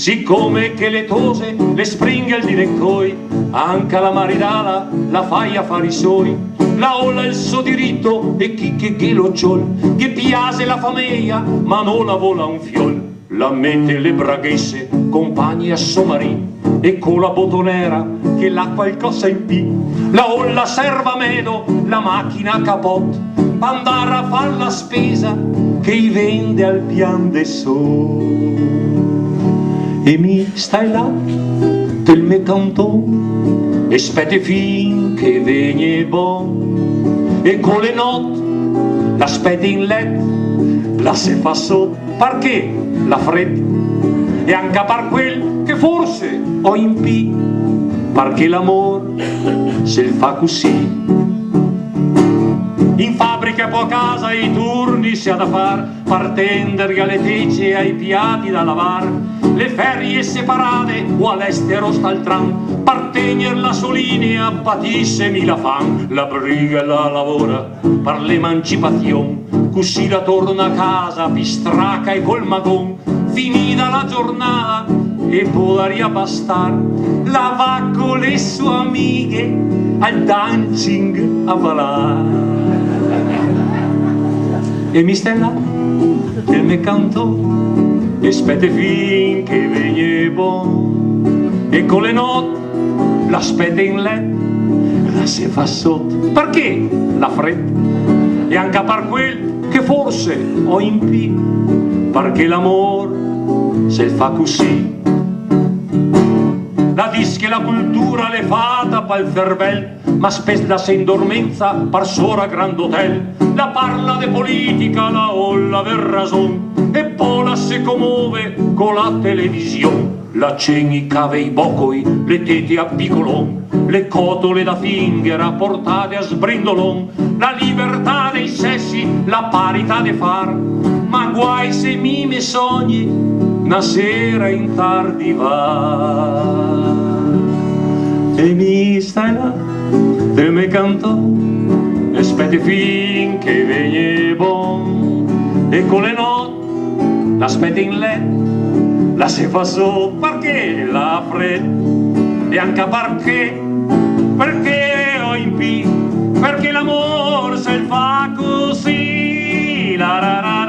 siccome che le tose, le springhe al direttoi, anche la maridala la fai a fare i suoi, la olla il suo diritto e chi che lo ciol, che piase la famiglia ma non la vola un fiol, la mette le braghesse, compagni a somarin, e con la botonera che l'ha qualcosa in più, la olla serva medo, la macchina capot, andare a far la spesa che i vende al pian de sol. E mi stai là del me canton e spette fin che vegne bon, e con le notte l'aspetta in let, la se fa sotto perché la fredda, e anche per quel che forse ho in P, perché l'amore se il fa così. In fabbrica e poi a casa i turni si ha da far, partender alle tece ai piatti da lavar, le ferie separate o all'estero sta il tram, partegner la sua linea patissemi la fan, la briga la lavora per l'emancipazione, così la torna a casa pistraca e col magon, finita la giornata e podaria bastar, la va con le sue amiche al dancing a ballare. E mi stai là e me cantò e spette fin che vegne bon, e con le notte l'aspetta in let, la se fa sotto perché la fredda, e anche per quel che forse ho in P, perché l'amor se il fa così. La dische la cultura le fata pal cervel, ma spes la se indormenza par sora grand hotel, la parla de politica la olla aver rason, e poi la se commuove con la televisione, la ceni cave i bocoi, le tete a picolon, le cotole da finghera portate a sbrindolon, la libertà dei sessi, la parità de far, ma guai se mi me sogni una sera in tardi va. E mi stai là e me cantò e spette fin che vegne bon, e con le notti l'aspetta in let, la se fa sotto perché la fredda, e anche perché ho in P, perché l'amor se il fa così, la ra ra.